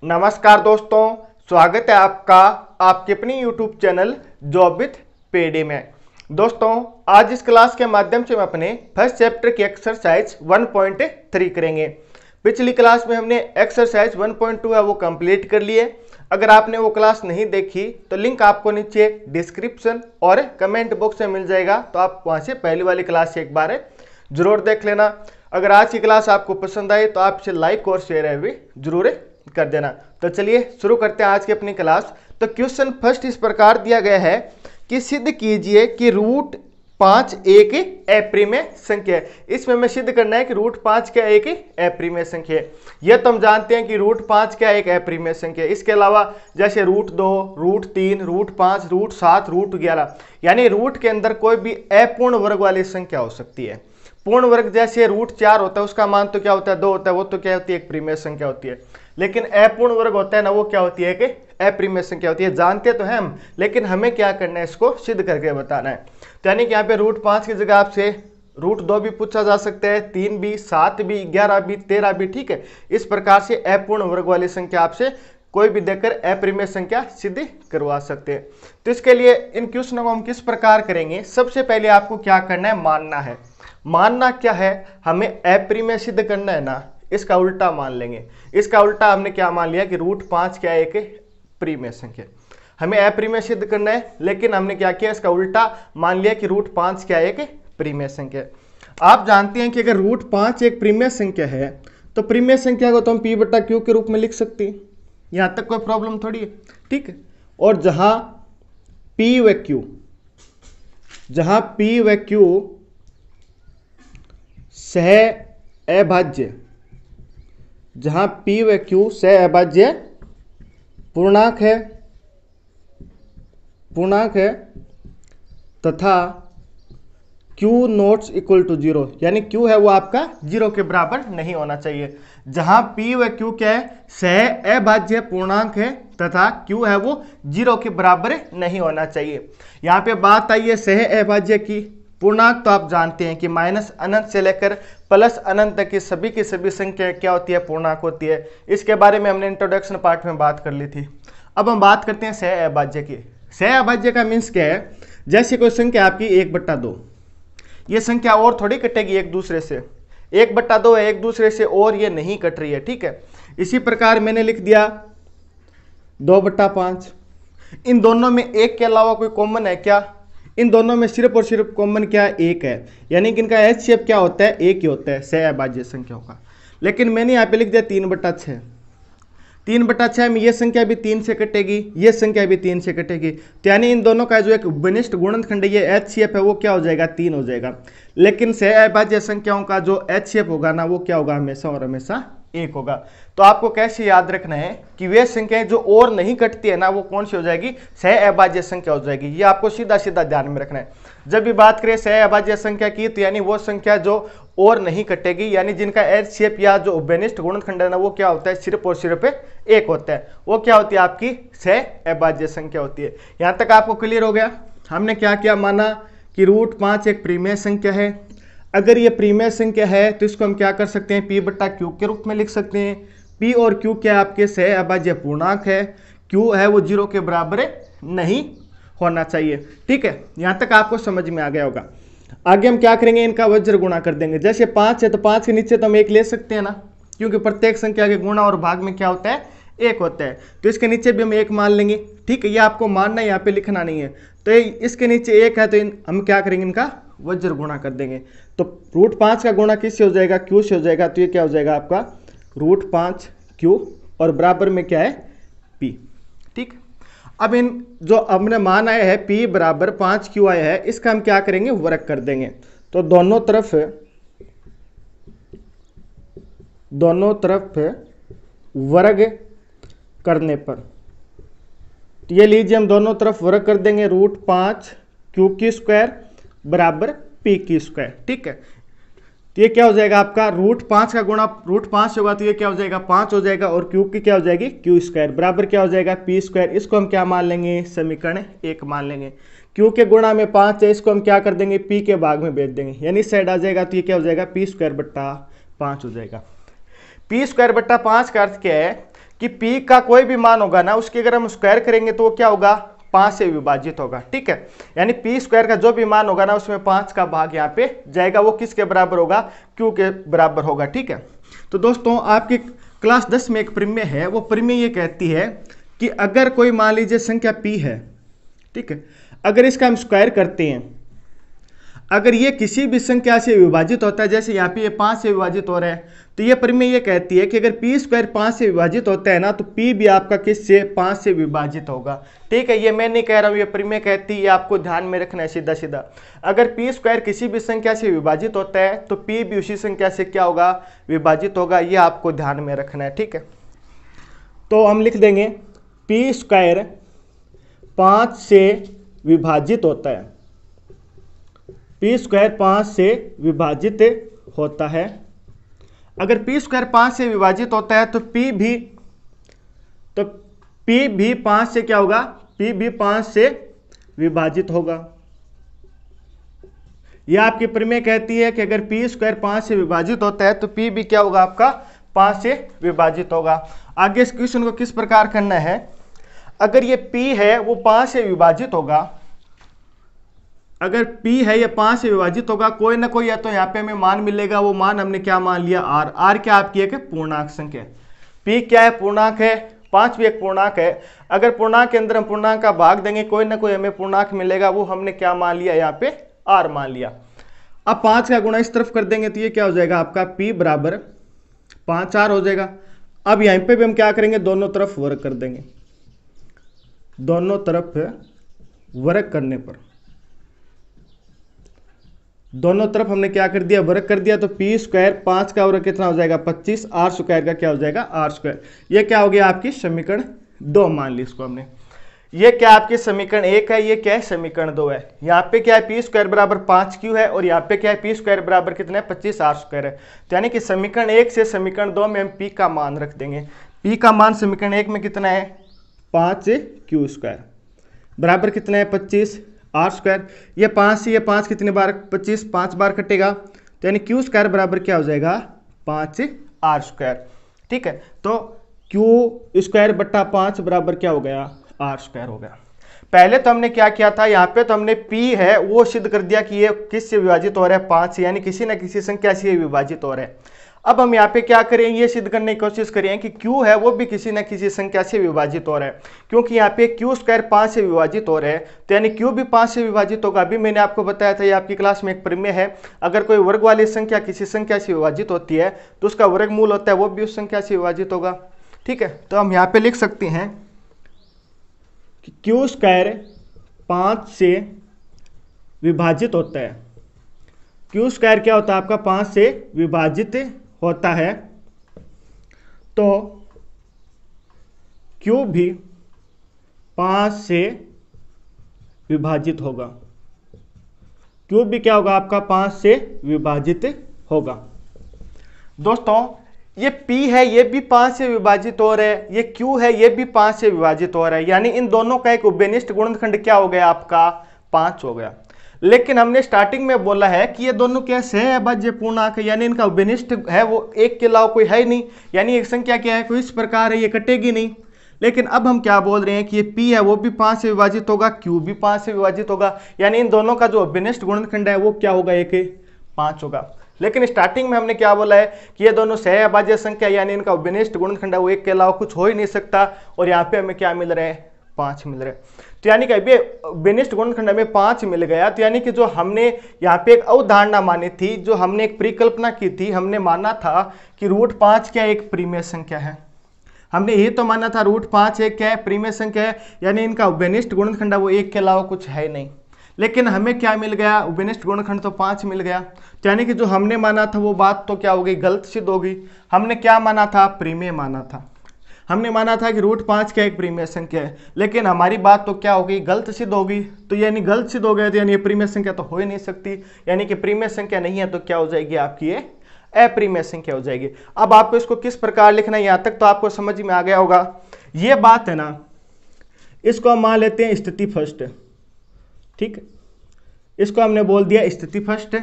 नमस्कार दोस्तों, स्वागत है आपका आपके अपनी YouTube चैनल जॉब विथ पेडी में। दोस्तों, आज इस क्लास के माध्यम से हम अपने फर्स्ट चैप्टर की एक्सरसाइज 1.3 करेंगे। पिछली क्लास में हमने एक्सरसाइज 1.2 है वो कंप्लीट कर लिए। अगर आपने वो क्लास नहीं देखी तो लिंक आपको नीचे डिस्क्रिप्शन और कमेंट बॉक्स में मिल जाएगा, तो आप वहाँ से पहली वाली क्लास से एक बार जरूर देख लेना। अगर आज की क्लास आपको पसंद आई तो आप इसे लाइक और शेयर भी जरूर कर देना। तो चलिए शुरू करते हैं आज की अपनी क्लास। तो क्वेश्चन फर्स्ट इस प्रकार दिया गया है कि सिद्ध कीजिए कि रूट 5 एक अप्रिमेय संख्या है। इसमें हमें सिद्ध करना है कि रूट 5 क्या एक अप्रिमेय संख्या है। यह तो हम जानते हैं कि रूट 5 क्या एक अप्रिमेय संख्या है। इसके अलावा जैसे root 2, root 3, root 5, root 7, root 11, यानी रूट के अंदर कोई भी अपूर्ण वर्ग वाली संख्या हो सकती है। पूर्ण वर्ग जैसे रूट 4 होता है, उसका मान तो क्या होता है 2 होता है, वो तो क्या होती है एक प्रीमेय संख्या होती है। लेकिन अपूर्ण वर्ग होता है ना, वो क्या होती है कि अप्रीमेय संख्या होती है। जानते तो हैं हम, लेकिन हमें क्या करना है, इसको सिद्ध करके बताना है। तो यानी कि यहाँ पे रूट 5 की जगह आपसे रूट 2 भी पूछा जा सकता है, 3 भी, 7 भी, 11 भी, 13 भी, ठीक है। इस प्रकार से अपूर्ण वर्ग वाली संख्या आपसे कोई भी देकर अप्रीमेय संख्या सिद्ध करवा सकते हैं। तो इसके लिए इन क्वेश्चनों को हम किस प्रकार करेंगे, सबसे पहले आपको क्या करना है, मानना है। मानना क्या है, हमें अप्रीमेय सिद्ध करना है ना, इसका उल्टा मान लेंगे। इसका उल्टा हमने क्या मान लिया कि रूट 5 क्या एक प्रीमेय संख्या। हमें अप्रीमेय सिद्ध करना है, लेकिन हमने क्या किया, इसका उल्टा मान लिया कि रूट 5 क्या एक प्रीमेय संख्या। आप जानते हैं कि अगर रूट 5 एक प्रीमेय संख्या है तो प्रीमेय संख्या को तो हम पी बटा क्यू के रूप में लिख सकते हैं। यहां तक कोई प्रॉब्लम थोड़ी है, ठीक है। और जहां पी व क्यू सह अभाज्य, जहां पी व क्यू सह अभाज्य पूर्णांक है तथा क्यू नॉट्स इक्वल टू 0, यानी क्यू है वो आपका 0 के बराबर नहीं होना चाहिए। जहां पी व क्यू क्या है, सह अभाज्य पूर्णांक है तथा क्यू है वो 0 के बराबर नहीं होना चाहिए। यहां पे बात आई है सह अभाज्य की। पूर्णांक तो आप जानते हैं कि माइनस अनंत से लेकर प्लस अनंत तक की सभी संख्या क्या होती है, पूर्णांक होती है। इसके बारे में हमने इंट्रोडक्शन पार्ट में बात कर ली थी। अब हम बात करते हैं सह अभाज्य की। सह अभाज्य का मीन्स क्या है, जैसे कोई संख्या आपकी 1/2, ये संख्या और थोड़ी कटेगी एक दूसरे से। 1/2 है, एक दूसरे से और ये नहीं कट रही है, ठीक है। इसी प्रकार मैंने लिख दिया 2/5। इन दोनों में एक के अलावा कोई कॉमन है क्या, इन दोनों में सिर्फ और सिर्फ कॉमन क्या है, एक है। यानी कि इनका एचसीएफ क्या होता है, एक ही होता है सह अभाज्य संख्याओं का। लेकिन मैंने यहाँ पे लिख दिया 3/6। 3/6 में ये संख्या भी 3 से कटेगी, ये संख्या भी 3 से कटेगी। तो यानी इन दोनों का जो एक विनिष्ट गुणनखंड ये एचसीएफ है वो क्या हो जाएगा, 3 हो जाएगा। लेकिन सह अभाज्य संख्याओं का जो एचसीएफ होगा ना, वो क्या होगा, हमेशा और हमेशा 1 होगा। तो आपको कैसे याद रखना है कि वे संख्याएं जो और नहीं कटती है ना, वो कौन सी हो जाएगी, सह अभाज्य संख्या हो जाएगी। ये आपको सीधा सीधा ध्यान में रखना है। जब भी बात करें सह अभाज्य संख्या की, तो यानी वो संख्या जो और नहीं कटेगी, यानी जिनका एचसीएफ या जो विनिष्ट गुणनखंड है ना, वो क्या होता है, सिर्फ और सिर्फ 1 होता है। वो क्या होती है, आपकी सह अभाज्य संख्या होती है। यहां तक आपको क्लियर हो गया। हमने क्या क्या माना कि रूट 5 एक प्रीमेय संख्या है। अगर ये प्रीमेय संख्या है तो इसको हम क्या कर सकते हैं, पी बटा क्यू के रूप में लिख सकते हैं। पी और क्यू क्या आपके सह अभाज्य पूर्णांक है। क्यू है वो 0 के बराबर नहीं होना चाहिए, ठीक है। यहां तक आपको समझ में आ गया होगा। आगे हम क्या करेंगे, इनका वज्र गुणा कर देंगे। जैसे 5 है तो 5 के नीचे तो हम 1 ले सकते हैं ना, क्योंकि प्रत्येक संख्या के गुणा और भाग में क्या होता है, 1 होता है। तो इसके नीचे भी हम 1 मान लेंगे, ठीक है। ये आपको मानना है, यहाँ पे लिखना नहीं है। तो इसके नीचे 1 है तो हम क्या करेंगे, इनका वज्र गुणा कर देंगे। तो रूट 5 का गुणा किससे हो जाएगा, क्यू से हो जाएगा। तो ये क्या हो जाएगा आपका रूट 5 क्यू और बराबर में क्या है, पी, ठीक। अब इन जो हमने मान आया है पी बराबर 5 क्यू आया है, इसका हम क्या करेंगे, वर्ग कर देंगे। तो दोनों तरफ वर्ग करने पर, तो ये लीजिए हम दोनों तरफ वर्ग कर देंगे। रूट 5 क्यू की स्क्वायर बराबर पी की स्क्वायर, ठीक है। तो ये क्या हो जाएगा आपका, रूट 5 का गुणा रूट 5 होगा तो ये क्या हो जाएगा, 5 हो जाएगा। और क्यू की क्या हो जाएगी, क्यू स्क्वायर बराबर क्या हो जाएगा, पी स्क्वायर। इसको हम क्या मान लेंगे, समीकरण 1 मान लेंगे। क्यू के गुणा में 5 है, इसको हम क्या कर देंगे, पी के भाग में भेज देंगे, यानी इस साइड आ जाएगा। तो ये क्या हो जाएगा, पी स्क्वायर बट्टा 5 हो जाएगा। पी स्क्वायर बट्टा 5 का अर्थ क्या है कि p का कोई भी मान होगा ना, उसकी अगर हम स्क्वायर करेंगे तो वो क्या होगा, 5 से विभाजित होगा। ठीक है, यानी पी स्क्वायर का जो भी मान होगा ना, उसमें 5 का भाग यहाँ पे जाएगा, वो किसके बराबर होगा, क्यू के बराबर होगा। ठीक है, तो दोस्तों आपकी क्लास 10 में एक प्रमेय है, वो प्रमेय ये कहती है कि अगर कोई मान लीजिए संख्या p है, ठीक है, अगर इसका हम स्क्वायर करते हैं, अगर ये किसी भी संख्या से विभाजित होता है, जैसे यहाँ पे ये 5 से विभाजित हो रहा है, तो ये प्रमेय ये कहती है कि अगर पी स्क्वायर 5 से विभाजित होता है ना, तो पी भी आपका किस से, 5 से विभाजित होगा। ठीक है, ये मैं नहीं कह रहा हूँ, ये प्रमेय कहती है, आपको ध्यान में रखना है सीधा सीधा। अगर पी स्क्वायर किसी भी संख्या से विभाजित होता है तो पी भी उसी संख्या से क्या होगा, विभाजित होगा, ये आपको ध्यान में रखना है। ठीक है, तो हम लिख देंगे पी स्क्वायर 5 से विभाजित होता है, पी स्क्वायर 5 से विभाजित होता है। अगर पी स्क्वायर 5 से विभाजित होता है तो पी भी 5 से क्या होगा, पी भी 5 से विभाजित होगा। यह आपकी प्रमेय कहती है कि अगर पी स्क्वायर 5 से विभाजित होता है तो पी भी क्या होगा, आपका 5 से विभाजित होगा। आगे इस क्वेश्चन को किस प्रकार करना है, अगर ये p है वो 5 से विभाजित होगा, अगर p है ये 5 से विभाजित होगा, कोई ना कोई या तो यहाँ पे हमें मान मिलेगा, वो मान हमने क्या मान लिया, r क्या आपकी एक पूर्णांक संख्या, p क्या है, पूर्णांक है, 5 भी एक पूर्णांक है। अगर पूर्णांक के अंदर हम पूर्णांक का भाग देंगे, कोई ना कोई हमें पूर्णांक मिलेगा, वो हमने क्या मान लिया, यहाँ पे r मान लिया। अब 5 का गुणा इस तरफ कर देंगे तो ये क्या हो जाएगा, आपका p बराबर 5 r हो जाएगा। अब यहाँ पे भी हम क्या करेंगे, दोनों तरफ वर्ग कर देंगे, दोनों तरफ वर्ग करने पर, दोनों तरफ हमने क्या कर दिया, वर्ग कर दिया, तो पी स्क्वायर 5 का वर्ग कितना हो जाएगा, 25, आर स्क्वायर का क्या हो जाएगा, आर स्क्वायर। ये क्या हो गया, आपकी समीकरण 2 मान ली इसको हमने। ये क्या आपकी समीकरण 1 है, ये क्या है, समीकरण 2 है। यहाँ पे क्या है, पी स्क्वायर बराबर 5 क्यू है, और यहाँ पे क्या है, पी स्क्वायर बराबर कितना है, 25 आर स्क्वायर है। तो यानी कि समीकरण 1 से समीकरण 2 में हम पी का मान रख देंगे। पी का मान समीकरण 1 में कितना है, 5 क्यू स्क्वायर बराबर कितना है, 25 आर स्क्वायर। ये 5 से ये 5 कितने बार, 25 5 बार कटेगा, तो यानी क्यू स्क्वायर बराबर क्या हो जाएगा, 5 आर स्क्वायर। ठीक है, तो क्यू स्क्वायर बट्टा 5 बराबर क्या हो गया, आर स्क्वायर हो गया। पहले तो हमने क्या किया था, यहाँ पे तो हमने p है वो सिद्ध कर दिया कि ये किस से विभाजित हो रहा है, 5 से, यानी किसी ना किसी संख्या से विभाजित हो रहा है। अब हम यहाँ पे क्या करें, ये सिद्ध करने की कोशिश करें कि q है वो भी किसी न किसी संख्या से विभाजित हो रहा है, क्योंकि यहाँ पे क्यू स्क्वायर 5 से विभाजित हो रहा है, तो यानी q भी 5 से विभाजित होगा। अभी मैंने आपको बताया था, ये आपकी क्लास में एक प्रमेय है, अगर कोई वर्ग वाली संख्या किसी संख्या से विभाजित होती है तो उसका वर्गमूल होता है वो भी उस संख्या से विभाजित होगा। ठीक है, तो हम यहाँ पे लिख सकते हैं कि क्यू स्क्वायर 5 से विभाजित होता है, क्यू स्क्वायर क्या होता है आपका, 5 से विभाजित होता है, तो क्यू भी 5 से विभाजित होगा, क्यू भी क्या होगा आपका, 5 से विभाजित होगा। दोस्तों ये p है ये भी 5 से विभाजित हो रहा है, ये q है ये भी 5 से विभाजित हो रहा है, यानी इन दोनों का एक उभयनिष्ठ गुणनखंड क्या हो गया आपका, 5 हो गया। लेकिन हमने स्टार्टिंग में बोला है कि ये दोनों क्या सहअभाज्य पूर्णांक है, यानी इनका उभयनिष्ठ है वो एक के अलावा कोई है ही नहीं, यानी एक संख्या क्या है, कोई इस प्रकार है, ये कटेगी नहीं। लेकिन अब हम क्या बोल रहे हैं कि ये p है वो भी 5 से विभाजित होगा, q भी 5 से विभाजित होगा, यानी इन दोनों का जो उभयनिष्ठ गुणनखंड है वो क्या होगा, एक 5 होगा। लेकिन स्टार्टिंग में हमने क्या बोला है कि ये दोनों सहअभाज्य संख्या, यानी इनका उभयनिष्ठ गुणनखंड है वो एक के अलावा कुछ हो ही नहीं सकता, और यहाँ पे हमें क्या मिल रहा है, 5 मिल रहा है। तो यानी कि अभी उभयनिष्ठ गुणनखंड में 5 मिल गया, तो यानी कि जो हमने यहाँ पे एक अवधारणा मानी थी, जो हमने एक परिकल्पना की थी, हमने माना था कि √5 क्या एक परिमेय संख्या है, हमने ये तो माना था √5 एक क्या है, परिमेय संख्या है, यानी इनका उभयनिष्ठ गुणनखंड है वो एक के अलावा कुछ है नहीं। लेकिन हमें क्या मिल गया, उभयनिष्ठ गुणनखंड तो 5 मिल गया, तो यानी कि जो हमने माना था वो बात तो क्या हो गई, गलत सिद्ध हो गई। हमने क्या माना था, परिमेय माना था, हमने माना था कि √5 क्या एक परिमेय संख्या है, लेकिन हमारी बात तो क्या हो गई, गलत सिद्ध हो गई। तो यानी गलत सिद्ध हो गया, तो यानी ये परिमेय संख्या तो हो ही नहीं सकती, यानी कि परिमेय संख्या नहीं है तो क्या हो जाएगी आपकी, ये अपरिमेय संख्या हो जाएगी। अब आपको इसको किस प्रकार लिखना है, यहाँ तक तो आपको समझ में आ गया होगा। ये बात है ना, इसको हम मान लेते हैं स्थिति फर्स्ट, ठीक, इसको हमने बोल दिया स्थिति फर्स्ट,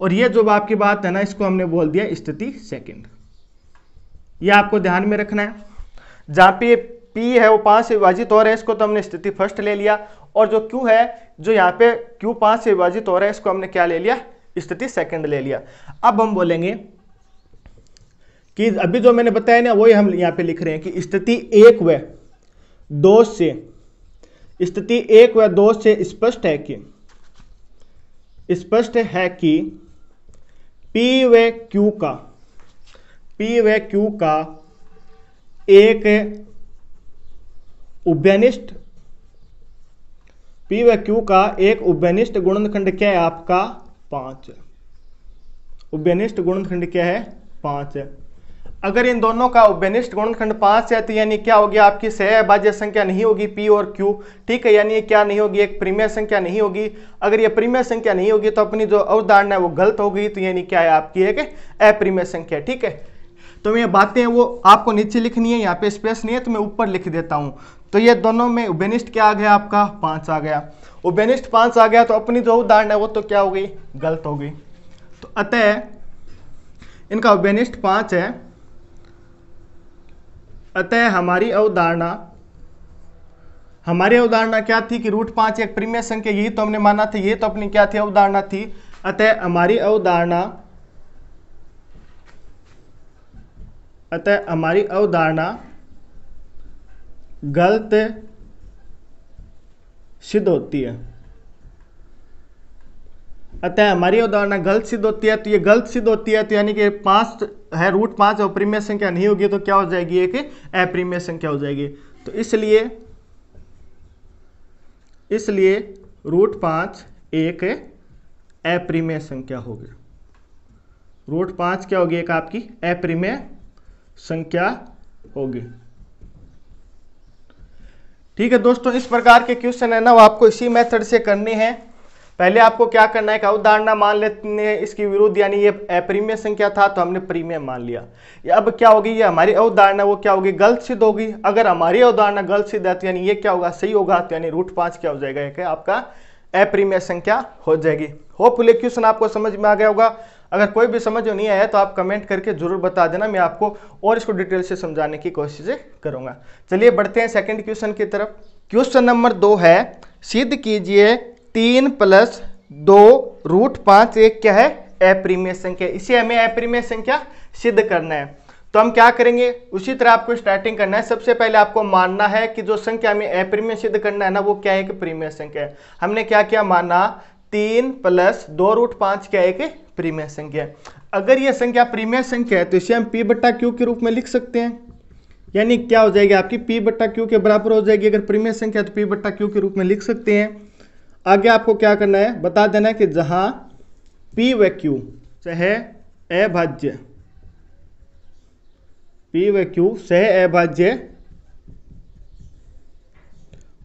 और ये जो आपकी बात है ना, इसको हमने बोल दिया स्थिति सेकंड। ये आपको ध्यान में रखना है। जहाँ पे P है वो 5 से विभाजित हो रहा है, इसको तो हमने स्थिति फर्स्ट ले लिया, और जो Q है जो यहाँ पे Q 5 से विभाजित हो रहा है, इसको हमने क्या ले लिया, स्थिति सेकंड ले लिया। अब हम बोलेंगे कि अभी जो मैंने बताया ना वही हम यहाँ पे लिख रहे हैं कि स्थिति 1 व 2 से, स्थिति 1 व 2 से स्पष्ट है कि P व Q का एक उभयनिष्ठ, P व Q का एक उभयनिष्ठ गुणनखंड क्या है आपका 5 है। उभयनिष्ठ गुणनखंड क्या है 5 है। अगर इन दोनों का उभयनिष्ठ गुणनखंड 5 है तो यानी क्या होगी, आपकी सहअभाज्य संख्या नहीं होगी P और Q, ठीक है, यानी ये क्या नहीं होगी, एक परिमेय संख्या नहीं होगी। अगर ये परिमेय संख्या नहीं होगी तो अपनी जो अवधारणा है वो गलत होगी, तो यानी क्या है आपकी एक अपरिमेय संख्या, ठीक है। तो ये बातें वो आपको नीचे लिखनी है, यहाँ पे स्पेस नहीं है तो मैं ऊपर लिख देता हूँ। तो ये दोनों में उभयनिष्ठ क्या आ गया आपका 5 आ गया, उभयनिष्ठ 5 आ गया, तो अपनी जो अवधारणा है वो तो क्या हो गई, गलत हो गई। तो अतः इनका उभयनिष्ठ 5 है, अतः हमारी अवधारणा क्या थी कि √5 एक परिमेय संख्या, यही तो हमने माना था, ये तो अपनी क्या थी, अवधारणा थी। अतः हमारी अवधारणा गलत सिद्ध होती है। अतः हमारी अवधारणा गलत सिद्ध होती है। तो ये गलत सिद्ध होती है तो यानी कि 5 है, √5 और परिमेय संख्या नहीं होगी तो क्या हो जाएगी, एक अपरिमेय संख्या हो जाएगी। तो इसलिए √5 एक अपरिमेय संख्या होगी। √5 क्या होगी, एक आपकी अपरिमेय संख्या होगी। ठीक है दोस्तों, इस प्रकार के क्वेश्चन है ना वो आपको इसी मेथड से करने हैं। पहले आपको क्या करना है कि अवधारणा मान लेते हैं इसकी विरुद्ध, यानी ये अपरिमेय संख्या था तो हमने परिमेय मान लिया। अब क्या होगी, ये हमारी अवधारणा वो क्या होगी, गलत सिद्ध होगी। अगर हमारी अवधारणा गलत सिद्ध है तो यानी ये क्या होगा, सही होगा। तो यानी √5 क्या हो जाएगा, एक आपका अपरिमेय संख्या हो जाएगी। होपफुली क्वेश्चन आपको समझ में आ गया होगा। अगर कोई भी समझ नहीं आया तो आप कमेंट करके जरूर बता देना, मैं आपको और इसको डिटेल से समझाने की कोशिश करूंगा। चलिए बढ़ते हैं सेकंड क्वेश्चन की तरफ। क्वेश्चन नंबर 2 है, सिद्ध कीजिए 3 + 2 √5 एक क्या है, अपरिमेय संख्या। इसे हमें अपरिमेय संख्या सिद्ध करना है। तो हम क्या करेंगे, उसी तरह आपको स्टार्टिंग करना है। सबसे पहले आपको मानना है कि जो संख्या हमें अपरिमेय सिद्ध करना है ना वो क्या है, एक परिमेय संख्या है। हमने क्या क्या माना, 3 + 2 √5 क्या है, एक परिमेय संख्या। अगर यह संख्या परिमेय संख्या है तो इसे हम P/Q के रूप में लिख सकते हैं, यानी क्या हो जाएगी आपकी P/Q के बराबर हो जाएगी। अगर परिमेय संख्या तो P/Q के रूप में लिख सकते हैं। आगे आपको क्या करना है, बता देना है कि जहां P व Q सहअभाज्य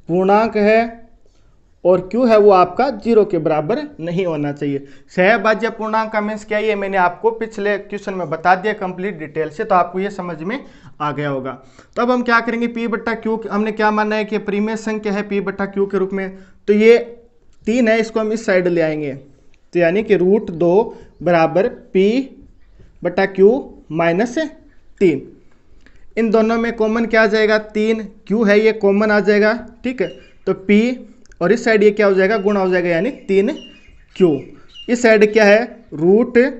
पूर्णांक है और Q है वो आपका 0 के बराबर नहीं होना चाहिए। सहअभाज्य पूर्णांक का मीन्स क्या है, ये मैंने आपको पिछले क्वेश्चन में बता दिया कंप्लीट डिटेल से, तो आपको ये समझ में आ गया होगा। तो अब हम क्या करेंगे, P/Q हमने क्या माना है कि परिमेय संख्या है P/Q के रूप में। तो ये 3 है, इसको हम इस साइड ले आएंगे, तो यानी कि √2 बराबर P/Q - 3। इन दोनों में कॉमन क्या आ जाएगा, 3 Q है ये कॉमन आ जाएगा, ठीक है। तो P और इस साइड ये क्या हो जाएगा, गुणा हो जाएगा, यानी 3Q। इस साइड क्या है, √2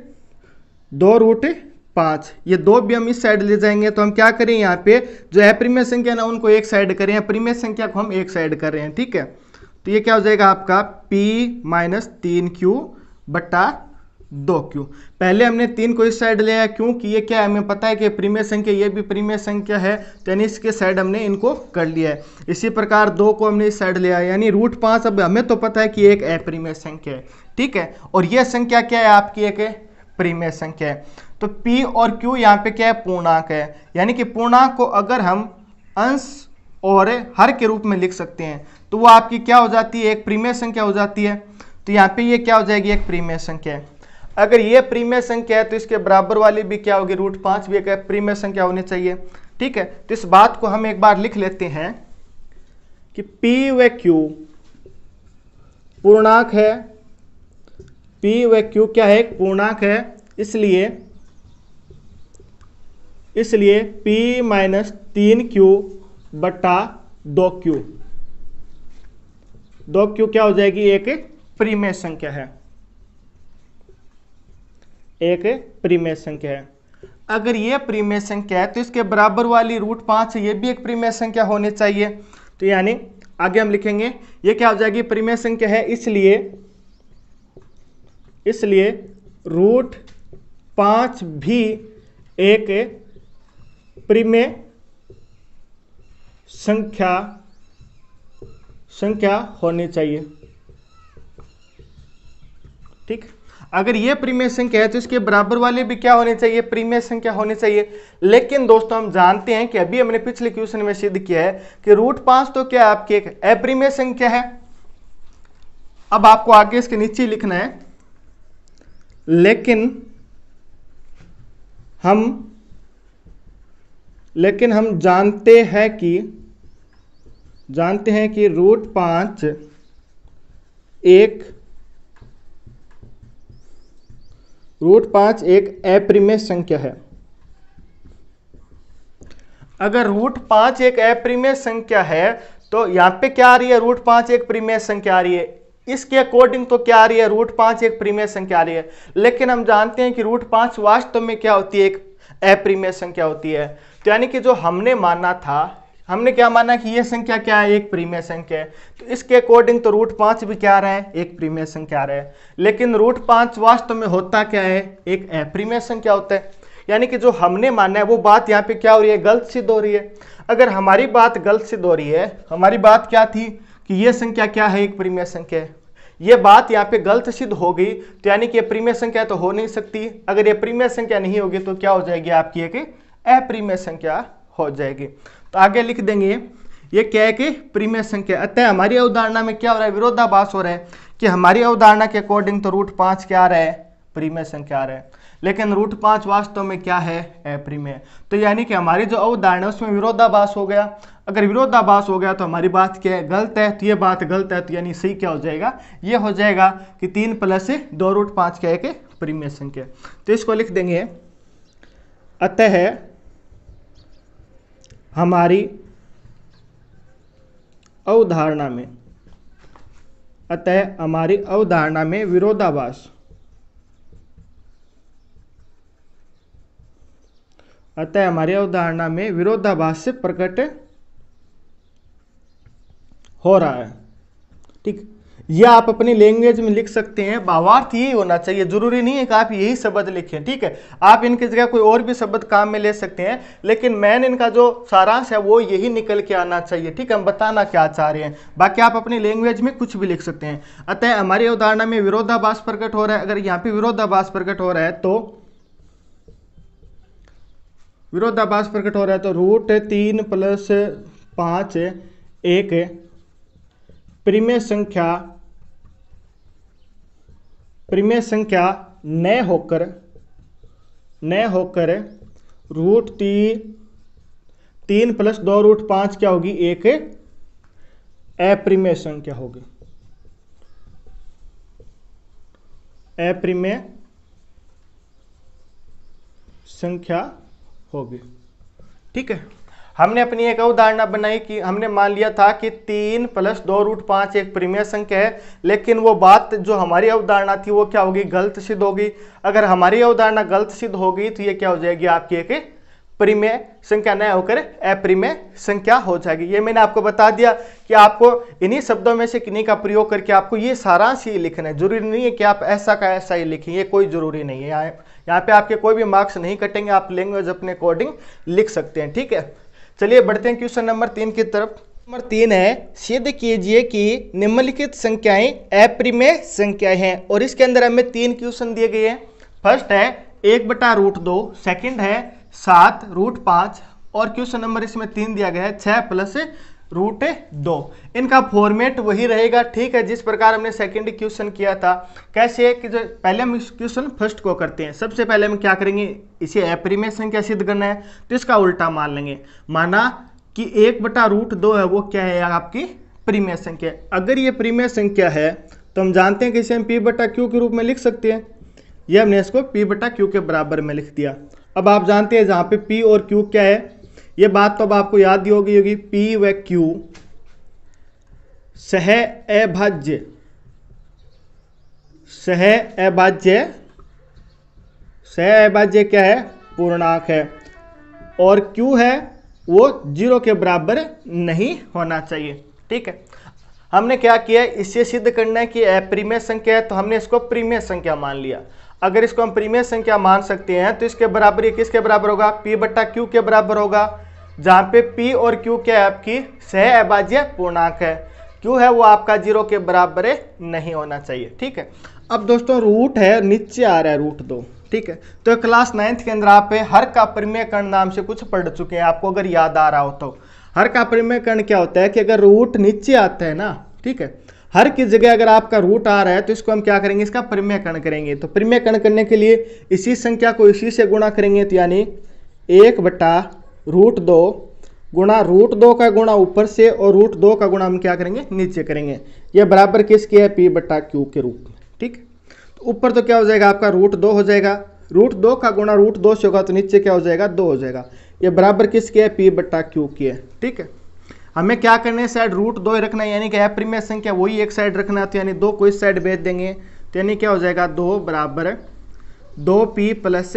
√5, ये 2 भी हम इस साइड ले जाएंगे। तो हम क्या करें, यहाँ पे जो अपरिमेय संख्या ना उनको एक साइड करें, परिमेय संख्या को हम एक साइड कर रहे हैं, ठीक है। तो ये क्या हो जाएगा आपका P - 3Q/2Q। पहले हमने 3 को इस साइड ले आया क्योंकि ये क्या है, हमें पता है कि परिमेय संख्या, ये भी परिमेय संख्या है, तो यानी इसके साइड हमने इनको कर लिया है। इसी प्रकार 2 को हमने इस साइड ले आया, यानी √5 अब हमें तो पता है कि एक अपरिमेय संख्या है, ठीक है। और यह संख्या क्या है आपकी, एक परिमेय संख्या है। तो P और Q यहाँ पे क्या है, पूर्णांक है, यानी कि पूर्णांक को अगर हम अंश और हर के रूप में लिख सकते हैं तो वो आपकी क्या हो जाती है, एक परिमेय संख्या हो जाती है। तो यहाँ पे ये क्या हो जाएगी, एक परिमेय संख्या है। अगर ये परिमेय संख्या है तो इसके बराबर वाली भी क्या होगी, √5 भी एक परिमेय संख्या होनी चाहिए, ठीक है। तो इस बात को हम एक बार लिख लेते हैं कि P व Q पूर्णांक है, P व Q क्या है, पूर्णांक है, इसलिए इसलिए p माइनस 3q बटा 2q। 2q क्या हो जाएगी, एक परिमेय संख्या है, एक परिमेय संख्या है। अगर ये परिमेय संख्या है तो इसके बराबर वाली √5 ये भी एक परिमेय संख्या होनी चाहिए। तो यानी आगे हम लिखेंगे ये क्या हो जाएगी, परिमेय संख्या है, इसलिए √5 भी एक परिमेय संख्या होनी चाहिए। ठीक, अगर ये परिमेय संख्या है तो इसके बराबर वाले भी क्या होने चाहिए, परिमेय संख्या होनी चाहिए। लेकिन दोस्तों हम जानते हैं कि अभी हमने पिछले क्वेश्चन में सिद्ध किया है कि √5 तो क्या आपकी एक अपरिमेय संख्या है। अब आपको आगे इसके नीचे लिखना है, लेकिन हम जानते हैं कि √5 एक अपरिमेय संख्या है। अगर √5 एक अपरिमेय संख्या है तो यहां पे क्या आ रही है, √5 एक परिमेय संख्या आ रही है। इसके अकॉर्डिंग तो क्या आ रही है, √5 एक परिमेय संख्या आ रही है। लेकिन हम जानते हैं कि √5 वास्तव में क्या होती है, एक अपरिमेय संख्या होती है। तो यानी कि जो हमने माना था, हमने क्या माना कि यह संख्या क्या है, एक परिमेय संख्या है। तो इसके अकॉर्डिंग तो √5 भी क्या आ रहा है, एक परिमेय संख्या आ रहा है। लेकिन √5 वास्तव में होता क्या है, एक अपरिमेय संख्या होता है। यानी कि जो हमने माना है वो बात यहाँ पे क्या हो रही है, गलत सिद्ध हो रही है। अगर हमारी बात गलत सिद्ध हो रही है, हमारी बात क्या थी कि यह संख्या क्या है, एक परिमेय संख्या है, ये बात यहाँ पे गलत सिद्ध हो गई। तो यानी कि परिमेय संख्या तो हो नहीं सकती। अगर ये परिमेय संख्या नहीं होगी तो क्या हो जाएगी, आपकी एक अपरिमेय संख्या हो जाएगी। तो आगे लिख देंगे ये क्या है कि परिमेय संख्या। अतः हमारी अवधारणा में क्या हो रहा है, विरोधाभास हो रहा है कि हमारी अवधारणा के अकॉर्डिंग तो √5 क्या आ रहा है, परिमेय संख्या आ रहा है, लेकिन √5 वास्तव में क्या है, अपरिमेय। तो यानी कि हमारी जो अवधारणा है उसमें विरोधाभास हो गया। अगर विरोधाभास हो गया तो हमारी बात क्या है, गलत है। तो ये बात गलत है, तो यानी सही क्या हो जाएगा, ये हो जाएगा कि 3 + 2 √5 क्या है कि परिमेय संख्या। तो इसको लिख देंगे, अतः हमारी अवधारणा में विरोधाभास, अतः हमारी अवधारणा में विरोधाभास से प्रकट हो रहा है। ठीक, यह आप अपनी लैंग्वेज में लिख सकते हैं। भावार्थ यही होना चाहिए, जरूरी नहीं है कि आप यही शब्द लिखें। ठीक है, आप इनकी जगह कोई और भी शब्द काम में ले सकते हैं, लेकिन मेन इनका जो सारांश है वो यही निकल के आना चाहिए। ठीक है, हम बताना क्या चाह रहे हैं, बाकी आप अपनी लैंग्वेज में कुछ भी लिख सकते हैं। अतः हमारी अवधारणा में विरोधाभास प्रकट हो रहा है। अगर यहाँ पे विरोधाभास प्रकट हो रहा है तो √3 + 5 एक परिमेय संख्या न होकर √3 + 2 √5 क्या होगी, एक अपरिमेय संख्या होगी, अपरिमेय संख्या होगी। ठीक है, हमने अपनी एक अवधारणा बनाई कि हमने मान लिया था कि 3 + 2 √5 एक परिमेय संख्या है, लेकिन वो बात जो हमारी अवधारणा थी वो क्या होगी, गलत सिद्ध होगी। अगर हमारी अवधारणा गलत सिद्ध होगी तो ये क्या हो जाएगी, आपकी एक परिमेय संख्या न होकर अपरिमेय संख्या हो जाएगी। ये मैंने आपको बता दिया कि आपको इन्हीं शब्दों में से किन्हीं का प्रयोग करके आपको ये सारांश ही लिखना है। जरूरी नहीं है कि आप ऐसा का ऐसा ही लिखें, ये कोई जरूरी नहीं है। यहाँ पे आपके कोई भी मार्क्स नहीं कटेंगे, आप लैंग्वेज अपने अकॉर्डिंग लिख सकते हैं। ठीक है, चलिए बढ़ते हैं क्वेश्चन नंबर 3 की तरफ। नंबर 3 है, सिद्ध कीजिए कि निम्नलिखित संख्याएं अपरिमेय संख्याएं हैं। और इसके अंदर हमें 3 क्वेश्चन दिए गए हैं। फर्स्ट है 1/√2, सेकंड है 7 √5 और क्वेश्चन नंबर इसमें 3 दिया गया है 6 + √2। इनका फॉर्मेट वही रहेगा। ठीक है, जिस प्रकार हमने सेकंड क्वेश्चन किया था। कैसे कि जो पहले हम इस क्वेश्चन फर्स्ट को करते हैं। सबसे पहले हम क्या करेंगे, इसे अपरिमेय संख्या सिद्ध करना है तो इसका उल्टा मान लेंगे। माना कि 1/√2 है वो क्या है, आपकी परिमेय संख्या। अगर ये परिमेय संख्या है तो हम जानते हैं कि इसे हम P/Q के रूप में लिख सकते हैं। यह हमने इसको P/Q के बराबर में लिख दिया। अब आप जानते हैं जहां पे P और Q क्या है, ये बात तो अब आपको याद ही होगी। P व Q सह अभाज्य क्या है, पूर्णांक है, और Q है वो 0 के बराबर नहीं होना चाहिए। ठीक है, हमने क्या किया, इससे सिद्ध करना है कि अपरिमेय संख्या है, तो हमने इसको परिमेय संख्या मान लिया। अगर इसको हम परिमेय संख्या मान सकते हैं तो इसके बराबर ये किसके बराबर होगा, P बट्टा Q के बराबर होगा, जहां पे P और Q क्या है, आपकी सह अभाज्य पूर्णांक है। Q है वो आपका 0 के बराबर नहीं होना चाहिए। ठीक है, अब दोस्तों रूट है, नीचे आ रहा है √2। ठीक है, तो क्लास 9th के अंदर आप हर का परिमेयकरण नाम से कुछ पढ़ चुके हैं, आपको अगर याद आ रहा हो तो। हर का परिमेयकरण क्या होता है कि अगर रूट नीचे आता है ना, ठीक है, हर की जगह अगर आपका रूट आ रहा है तो इसको हम क्या करेंगे, इसका परिमेयकरण करेंगे। तो परिमेयकरण करने के लिए इसी संख्या को इसी से गुणा करेंगे, तो यानी 1 बटा √2 गुणा √2 का गुणा ऊपर से और √2 का गुणा हम क्या करेंगे, नीचे करेंगे। यह बराबर किसके है, P बटा Q के रूप में। ठीक है, तो ऊपर तो क्या हो जाएगा आपका √2 हो जाएगा, √2 का गुणा √2 से होगा तो नीचे क्या हो जाएगा, 2 हो जाएगा। ये बराबर किसके है, P बटा Q की है। ठीक है, हमें क्या करना है, साइड √2 ही रखना है, यानी कि अपरिमेय संख्या वही एक साइड रखना है, तो यानी 2 को इस साइड भेज देंगे, तो यानी क्या हो जाएगा, 2 बराबर 2P प्लस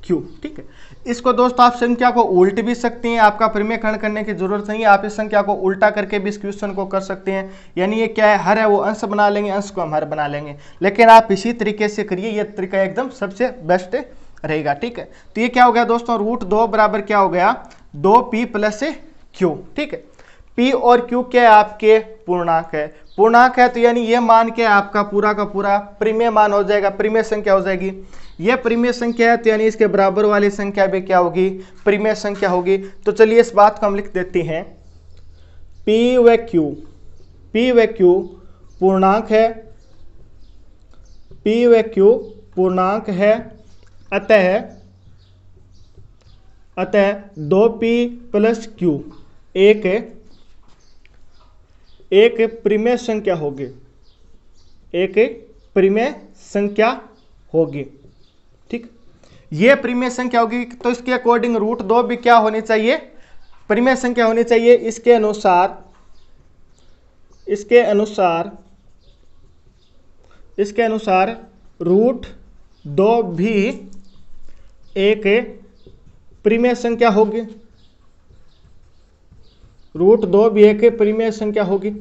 Q। ठीक है, इसको दोस्तों आप संख्या को उल्ट भी सकते हैं, आपका परिमेयकरण करने की जरूरत नहीं है, आप इस संख्या को उल्टा करके भी इस क्वेश्चन को कर सकते हैं। यानी ये क्या है, हर है वो अंश बना लेंगे, अंश को हम हर बना लेंगे, लेकिन आप इसी तरीके से करिए, ये तरीका एकदम सबसे बेस्ट रहेगा। ठीक है, तो ये क्या हो गया दोस्तों, √2 बराबर क्या हो गया, 2P प्लस Q। ठीक है, P और Q क्या है, आपके पूर्णांक है, तो यानी ये मान के आपका पूरा का पूरा परिमेय मान हो जाएगा, परिमेय संख्या हो जाएगी। ये परिमेय संख्या है तो यानी इसके बराबर वाली संख्या भी क्या होगी, परिमेय संख्या होगी। तो चलिए इस बात को हम लिख देते हैं, P व Q पूर्णांक है, P व Q पूर्णांक है, अतः 2P प्लस Q एक परिमेय संख्या होगी, ठीक, ये परिमेय संख्या होगी। तो इसके अकॉर्डिंग √2 भी क्या होनी चाहिए, परिमेय संख्या होनी चाहिए। इसके अनुसार √2 भी एक परिमेय संख्या होगी, √2 भी एक परिमेय संख्या होगी।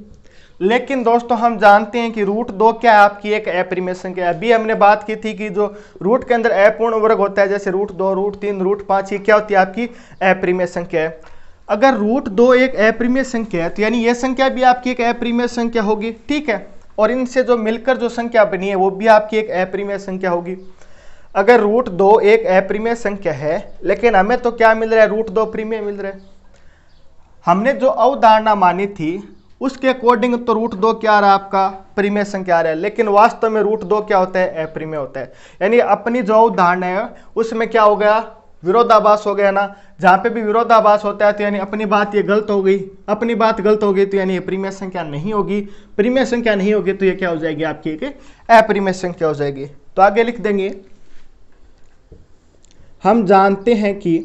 लेकिन दोस्तों हम जानते हैं कि √2 क्या है, आपकी एक अपरिमेय संख्या है। अभी हमने बात की थी कि जो रूट के अंदर अपूर्ण वर्ग होता है, जैसे √2, √3, √5, ये क्या होती है, आपकी अपरिमेय संख्या है। अगर √2 एक अपरिमेय संख्या है तो यानी यह संख्या भी आपकी एक अपरिमेय संख्या होगी। ठीक है, और इनसे जो मिलकर जो संख्या बनी है वो भी आपकी एक अपरिमेय संख्या होगी। अगर √2 एक अपरिमेय संख्या है, लेकिन हमें तो क्या मिल रहा है, √2 परिमेय मिल रहा है। हमने जो अवधारणा मानी थी उसके अकॉर्डिंग तो √2 क्या आ रहा है, आपका परिमेय संख्या आ रहा है, लेकिन वास्तव में √2 क्या होता है, अपरिमेय होता है। यानी अपनी जो अवधारणा है उसमें क्या हो गया, विरोधाभास हो गया ना। जहां पे भी विरोधाभास होता है तो यानी अपनी बात ये गलत हो गई, तो यानी परिमेय संख्या नहीं होगी, परिमेय संख्या नहीं होगी तो ये क्या हो जाएगी, आपकी एक अपरिमेय संख्या हो जाएगी। तो आगे लिख देंगे, हम जानते हैं कि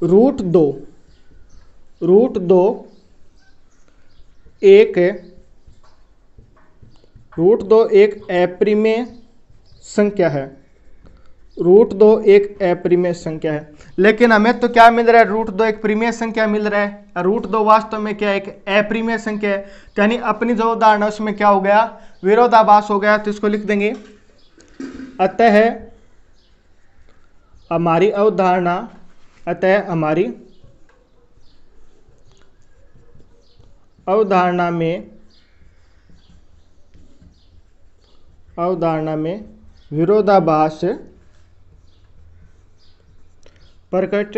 √2 एक अपरिमेय संख्या है, √2 एक अपरिमेय संख्या है। लेकिन हमें तो क्या मिल रहा है, √2 एक परिमेय संख्या मिल रहा है, √2 वास्तव में क्या एक अपरिमेय संख्या है। यानी अपनी जो उदाहरण है उसमें क्या हो गया, विरोधाभास हो गया। तो इसको लिख देंगे, अतः हमारी अवधारणा में विरोधाभास प्रकट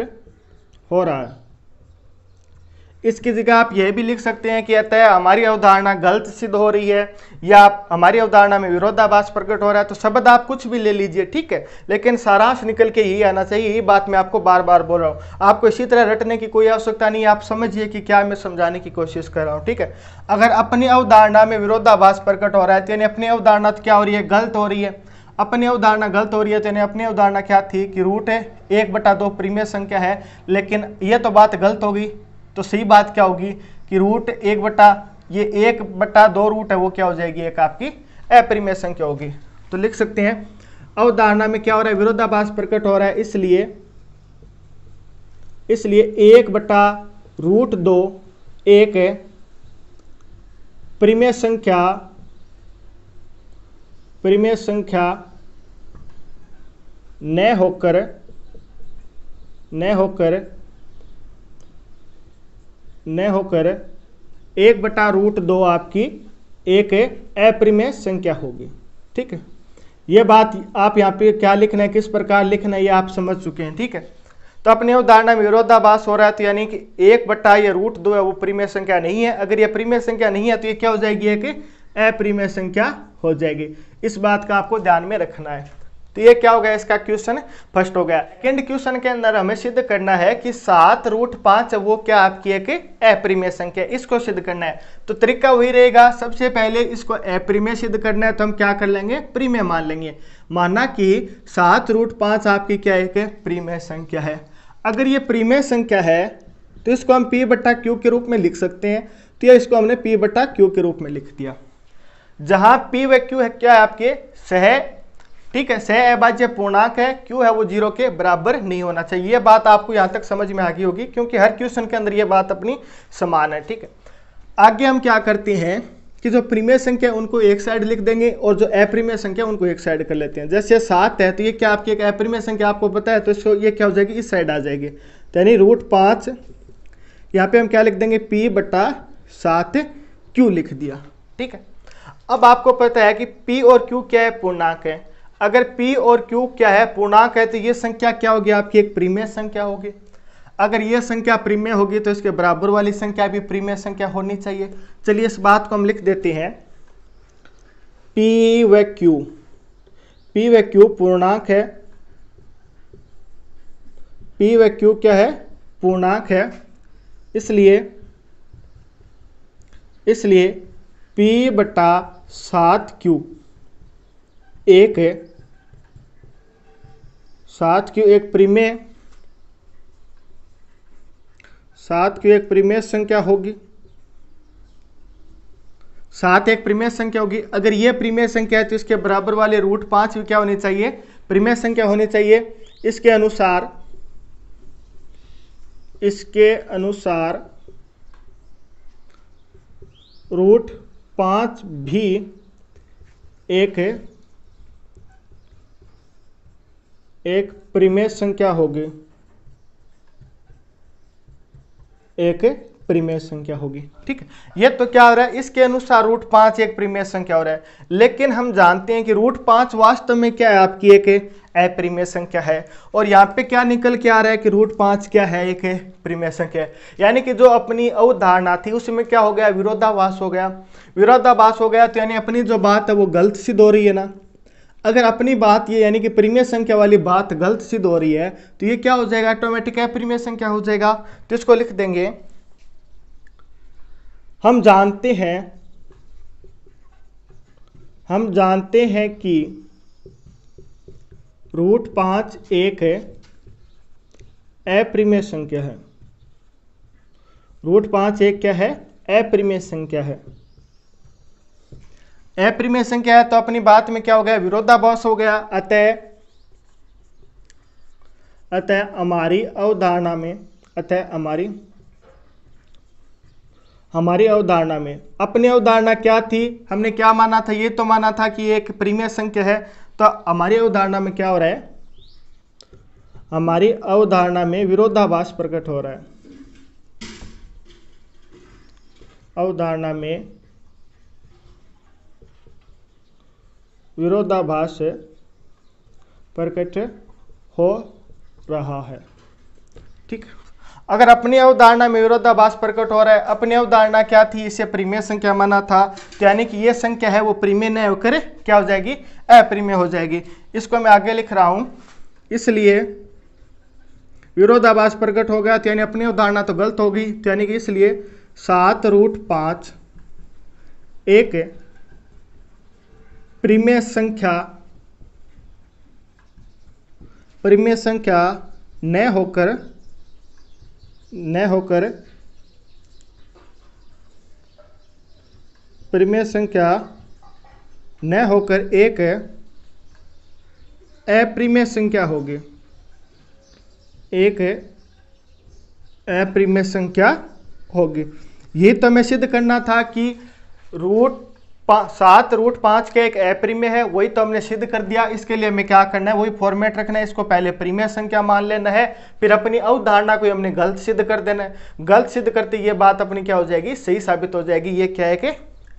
हो रहा है। इसकी जगह आप यह भी लिख सकते हैं कि अतः हमारी अवधारणा गलत सिद्ध हो रही है, या हमारी अवधारणा में विरोधाभास प्रकट हो रहा है। तो शब्द आप कुछ भी ले लीजिए, ठीक है, लेकिन सारांश निकल के यही आना चाहिए। यही बात मैं आपको बार बार बोल रहा हूँ, आपको इसी तरह रटने की कोई आवश्यकता नहीं है। आप समझिए कि क्या मैं समझाने की कोशिश कर रहा हूँ, ठीक है। अगर अपनी अवधारणा में विरोधाभास प्रकट हो रहा है तो यानी अपनी अवधारणा क्या हो रही है, गलत हो रही है। अपनी अवधारणा गलत हो रही है। तो यानी अपनी अवधारणा क्या थी कि रूट 1/2 परिमेय संख्या है, लेकिन ये तो बात गलत होगी। तो सही बात क्या होगी कि रूट 1/2 रूट है वो क्या हो जाएगी, एक आपकी अपरिमेय संख्या होगी। तो लिख सकते हैं अवधारणा में क्या हो रहा है, विरोधाभास प्रकट हो रहा है, इसलिए 1/√2 एक परिमेय संख्या न होकर 1/√2 आपकी एक अपरिमेय संख्या होगी। ठीक है, ये बात आप यहाँ पे क्या लिखना है, किस प्रकार लिखना है, ये आप समझ चुके हैं। ठीक है, तो अपनी अवधारणा में विरोधाभास हो रहा है, तो यानी कि 1/√2 है वो परिमेय संख्या नहीं है। अगर ये परिमेय संख्या नहीं है तो ये क्या हो जाएगी, एक अपरिमेय संख्या हो जाएगी। इस बात का आपको ध्यान में रखना है। तो ये क्या हो गया, इसका क्वेश्चन फर्स्ट हो गया। सेकंड क्वेश्चन के अंदर हमें सिद्ध करना है कि 7√5 वो क्या आपकी एक अपरिमेय संख्या, इसको सिद्ध करना है। तो तरीका वही रहेगा, सबसे पहले इसको अपरिमेय सिद्ध करना है, तो हम क्या कर लेंगे, परिमेय मान लेंगे। माना कि 7√5 आपकी क्या एक परिमेय संख्या है। अगर ये परिमेय संख्या है तो इसको हम P/Q के रूप में लिख सकते हैं। तो ये इसको हमने P/Q के रूप में लिख दिया, जहां P व Q है क्या है आपके सह, ठीक है, सह अभाज्य पूर्णांक है। Q है वो 0 के बराबर नहीं होना चाहिए। ये बात आपको यहां तक समझ में आ गई होगी, क्योंकि हर क्वेश्चन के अंदर ये बात अपनी समान है। ठीक है, आगे हम क्या करते हैं कि जो परिमेय संख्या है उनको एक साइड लिख देंगे और जो अपरिमेय संख्या उनको एक साइड कर लेते हैं। जैसे 7 है तो ये क्या आपकी एक अपरिमेय संख्या आपको पता है, तो इसको ये क्या हो जाएगी, इस साइड आ जाएगी। तो यानी √5 यहाँ पे हम क्या लिख देंगे, P/7Q लिख दिया। ठीक है, अब आपको पता है कि P और Q क्या है, पूर्णांक है। अगर P और Q क्या है, पूर्णांक है, तो ये संख्या क्या होगी, आपकी एक परिमेय संख्या होगी। अगर ये संख्या परिमेय होगी तो इसके बराबर वाली संख्या भी परिमेय संख्या होनी चाहिए। चलिए इस बात को हम लिख देते हैं, P व Q पूर्णांक है। P व Q क्या है, पूर्णांक है। इसलिए P/7Q एक 7Q एक परिमेय 7Q एक परिमेय संख्या होगी। 7 एक परिमेय संख्या होगी। अगर ये परिमेय संख्या है तो इसके बराबर वाले √5 भी क्या होनी चाहिए, परिमेय संख्या होनी चाहिए। इसके अनुसार √5 भी एक परिमेय संख्या होगी, एक परिमेय संख्या होगी। ठीक है, ये तो क्या हो रहा है, इसके अनुसार √5 एक परिमेय संख्या हो रहा है। लेकिन हम जानते हैं कि √5 वास्तव में क्या है, आपकी एक अपरिमेय संख्या है। और यहाँ पे क्या निकल के आ रहा है कि √5 क्या है, एक परिमेय संख्या है। यानी कि जो अपनी अवधारणा थी उसमें क्या हो गया, विरोधाभास हो गया। तो यानी अपनी जो बात है वो गलत सिद्ध हो रही है ना। अगर अपनी बात ये यानी कि परिमेय संख्या वाली बात गलत सिद्ध हो रही है तो ये क्या हो जाएगा, ऑटोमेटिक अपरिमेय संख्या हो जाएगा। तो इसको लिख देंगे, हम जानते हैं कि √5 एक अपरिमेय संख्या है। √5 एक क्या है, अपरिमेय संख्या है। अपरिमेय संख्या है तो अपनी बात में क्या हो गया, विरोधाभास हो गया। अतः हमारी अवधारणा में अपनी अवधारणा क्या थी, हमने क्या माना था, ये तो माना था कि एक परिमेय संख्या है। तो हमारी अवधारणा में क्या हो रहा है, हमारी अवधारणा में विरोधाभास प्रकट हो रहा है। अवधारणा में विरोधाभास प्रकट हो रहा है। ठीक, अगर अपनी अवधारणा में विरोधाभास प्रकट हो रहा है, अपनी अवधारणा क्या थी, इसे परिमेय संख्या माना था। तो यानी कि ये संख्या है वो परिमेय न होकर क्या हो जाएगी, अपरिमेय हो जाएगी। इसको मैं आगे लिख रहा हूं, इसलिए विरोधाभास प्रकट हो गया। तो यानी अपनी अवधारणा तो गलत होगी। तो यानी कि इसलिए 7√5 एक परिमेय संख्या परिमेय संख्या न होकर परिमेय संख्या न होकर एक अपरिमेय संख्या होगी, एक अपरिमेय संख्या होगी। ये तो हमें सिद्ध करना था कि √7 का एक अपरिमेय है, वही तो हमने सिद्ध कर दिया। इसके लिए हमें क्या करना है, वही फॉर्मेट रखना है, इसको पहले परिमेय संख्या मान लेना है, फिर अपनी अवधारणा को हमने गलत सिद्ध कर देना है। गलत सिद्ध करते ये बात अपनी क्या हो जाएगी, सही साबित हो जाएगी। ये क्या है कि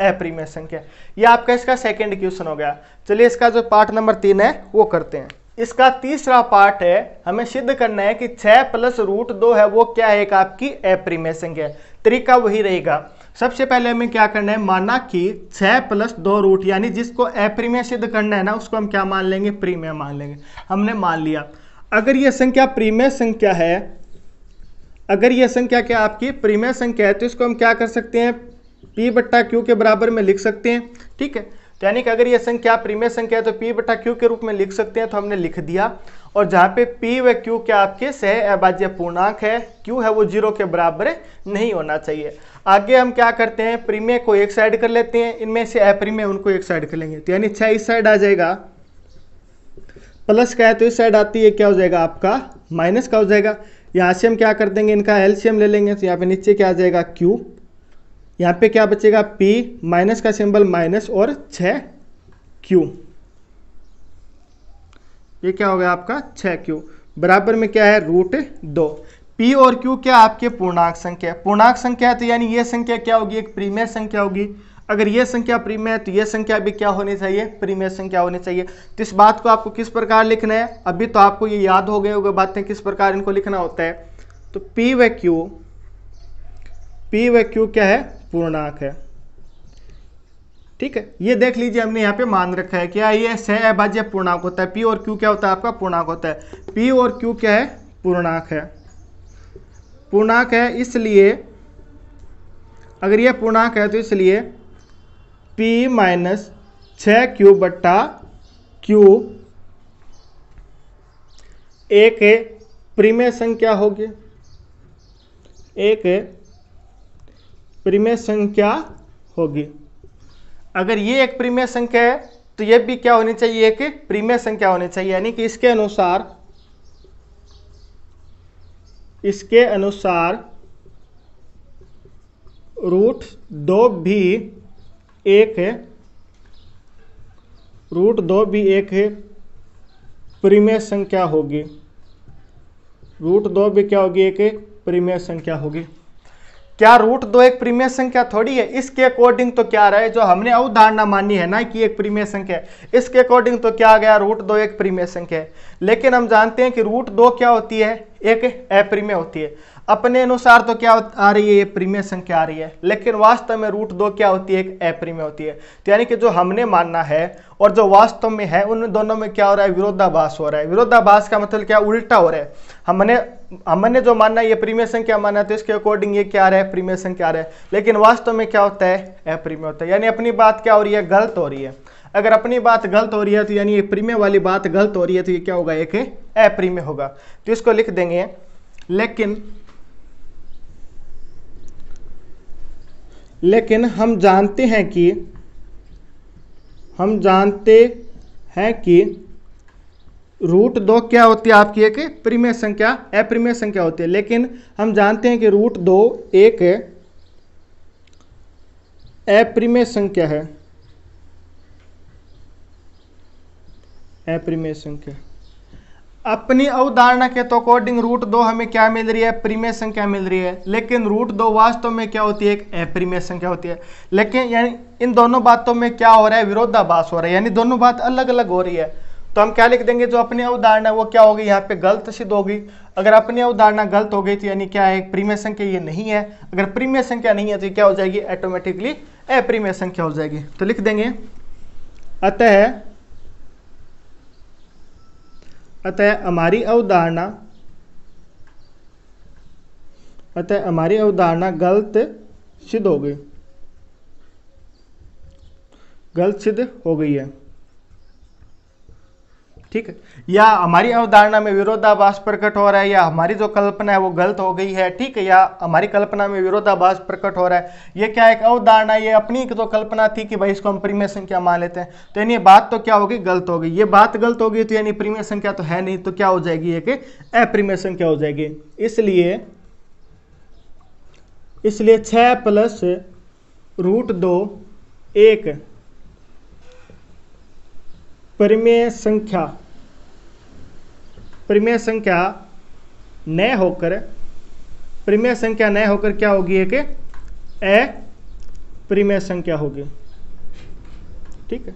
अपरिमेय संख्या। ये आपका इसका सेकंड क्वेश्चन हो गया। चलिए इसका जो पार्ट नंबर 3 है वो करते हैं। इसका तीसरा पार्ट है, हमें सिद्ध करना है कि 6 + √2 है वो क्या है, एक आपकी अपरिमेय संख्या। तरीका वही रहेगा। सबसे पहले हमें क्या करना है, माना कि 6 + 2 रूट, यानी जिसको अपरिमेय सिद्ध करना है ना, उसको हम क्या मान लेंगे, परिमेय मान लेंगे। हमने मान लिया। अगर यह संख्या परिमेय संख्या है, अगर यह संख्या क्या आपकी परिमेय संख्या है, तो इसको हम क्या कर सकते हैं, P/Q के बराबर में लिख सकते हैं। ठीक है, तो यानी कि अगर यह संख्या परिमेय संख्या है तो P/Q के रूप में लिख सकते हैं। तो हमने लिख दिया। और जहां पे P व Q क्या आपके सह अभाज्य पूर्णांक है, Q है वो 0 के बराबर नहीं होना चाहिए। आगे हम क्या करते हैं, परिमेय को एक साइड कर लेते हैं, इनमें से अपरिमेय उनको एक साइड कर लेंगे। तो यानी 6 इस साइड आ जाएगा, प्लस का है तो इस साइड आती है क्या हो जाएगा आपका, माइनस का हो जाएगा। यहाँ से हम क्या कर देंगे, इनका एलसीएम ले लेंगे। तो यहाँ पे नीचे क्या आ जाएगा, Q, यहाँ पे क्या बचेगा, P, माइनस का सिंबल माइनस और 6Q। ये क्या हो गया आपका 6Q, बराबर में क्या है √2। P और Q क्या आपके पूर्णांक संख्या है, पूर्णांक संख्या है, तो यानी ये संख्या क्या होगी, एक परिमेय संख्या होगी। अगर ये संख्या परिमेय है तो ये संख्या भी क्या होनी चाहिए, परिमेय संख्या होनी चाहिए। तो इस बात को आपको किस प्रकार लिखना है, अभी तो आपको ये याद हो गए होगा बातें, किस प्रकार इनको लिखना होता है। तो P व Q क्या है, पूर्णांक है। ठीक है, ये देख लीजिए हमने यहाँ पे मान रखा है क्या, ये सह अभाज्य पूर्णांक होता है। P और Q क्या होता है आपका, पूर्णांक होता है। P और Q क्या है, पूर्णांक है। पूर्णांक है, इसलिए अगर ये पूर्णांक है तो इसलिए P - 6Q/Q एक परिमेय संख्या होगी, एक परिमेय संख्या होगी। अगर ये एक परिमेय संख्या है तो ये भी क्या होनी चाहिए, एक परिमेय संख्या होनी चाहिए। यानी कि इसके अनुसार √2 भी एक परिमेय संख्या होगी। √2 भी क्या होगी, एक परिमेय संख्या होगी। क्या √2 एक परिमेय संख्या थोड़ी है, इसके अकॉर्डिंग तो क्या रहा है, जो हमने अवधारणा मानी है ना कि एक परिमेय संख्या है, इसके अकॉर्डिंग तो क्या आ गया, √2 एक परिमेय संख्या है। लेकिन हम जानते हैं कि √2 क्या होती है, एक अपरिमेय होती है। अपने अनुसार तो क्या आ रही है, ये परिमेय संख्या आ रही है, लेकिन वास्तव में √2 क्या होती है, एक अपरिमेय होती है। तो यानी कि जो हमने मानना है और जो वास्तव में है, उन दोनों में क्या हो रहा है, विरोधाभास हो रहा है। विरोधाभास का मतलब क्या, उल्टा हो रहा है। हमने जो मानना है ये परिमेय संख्या माना, तो इसके अकॉर्डिंग ये क्या आ रहा है, परिमेय संख्या आ रहा है। लेकिन वास्तव में क्या होता है, अपरिमेय होता है। यानी अपनी बात क्या हो रही है, गलत हो रही है। अगर अपनी बात गलत हो रही है तो यानी ये परिमेय वाली बात गलत हो रही है, तो ये क्या होगा, एक अपरिमेय होगा। तो इसको लिख देंगे। लेकिन हम जानते हैं कि √2 क्या होती है आपकी, एक परिमेय संख्या, अपरिमेय संख्या होती है। लेकिन हम जानते हैं कि √2 एक अपरिमेय संख्या है, अपरिमेय संख्या। अपनी अवधारणा के तो अकॉर्डिंग √2 हमें क्या मिल रही है, परिमेय संख्या मिल रही है। लेकिन √2 वास्तव में क्या होती है, एक अपरिमेय संख्या होती है। लेकिन यानी इन दोनों बातों में क्या हो रहा है, विरोधाभास हो रहा है, यानी दोनों बात अलग अलग हो रही है। तो हम क्या लिख देंगे, जो अपनी अवधारणा वो क्या होगी, यहाँ पे गलत सिद्ध होगी। अगर अपनी अवधारणा गलत हो गई तो यानी क्या है, परिमेय संख्या ये नहीं है। अगर परिमेय संख्या नहीं है तो क्या हो जाएगी, ऑटोमेटिकली अपरिमेय संख्या हो जाएगी। तो लिख देंगे, अतः हमारी अवधारणा गलत सिद्ध हो गई, गलत सिद्ध हो गई है। ठीक है, या हमारी अवधारणा में विरोधाभास प्रकट हो रहा है, या हमारी जो कल्पना है वो गलत हो गई है, ठीक है, या हमारी कल्पना में विरोधाभास प्रकट हो रहा है, ये क्या एक अवधारणा, ये अपनी जो कल्पना थी कि भाई इसको हम प्रीमिय संख्या मान लेते हैं, तो यानी बात तो क्या होगी, गलत हो गई। ये बात गलत हो गई तो यानी प्रीमिय संख्या तो है नहीं, तो क्या हो जाएगी, ये कि अप्रीमिय संख्या हो जाएगी। इसलिए 6 प्लस रूट 2 एक प्रीमिय संख्या न होकर क्या होगी, एक अप्रीमिय संख्या होगी। ठीक है,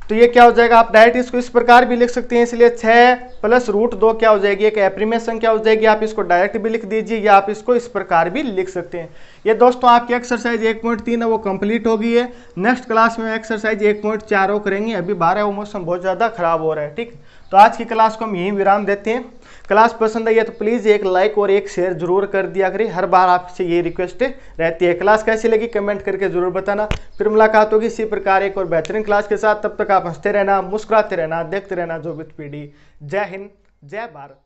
तो ये क्या हो जाएगा, आप डायरेक्ट इसको इस प्रकार भी लिख सकते हैं, इसलिए 6 प्लस रूट 2 क्या हो जाएगी, एक अप्रीमिय संख्या हो जाएगी। आप इसको डायरेक्ट भी लिख दीजिए या आप इसको इस प्रकार भी लिख सकते हैं। ये दोस्तों आपकी एक्सरसाइज 1.3 है वो कंप्लीट हो गई है। नेक्स्ट क्लास में एक्सरसाइज 1.4 करेंगे। अभी 12 वो मौसम बहुत ज़्यादा खराब हो रहा है। ठीक, तो आज की क्लास को हम यहीं विराम देते हैं। क्लास पसंद आई है तो प्लीज़ एक लाइक और एक शेयर जरूर कर दिया करें। हर बार आपसे ये रिक्वेस्ट रहती है। क्लास कैसी लगी कमेंट करके जरूर बताना। फिर मुलाकात होगी इसी प्रकार एक और बेहतरीन क्लास के साथ। तब तक आप हंसते रहना, मुस्कुराते रहना, देखते रहना जोबित पीडी। जय हिंद, जय भारत।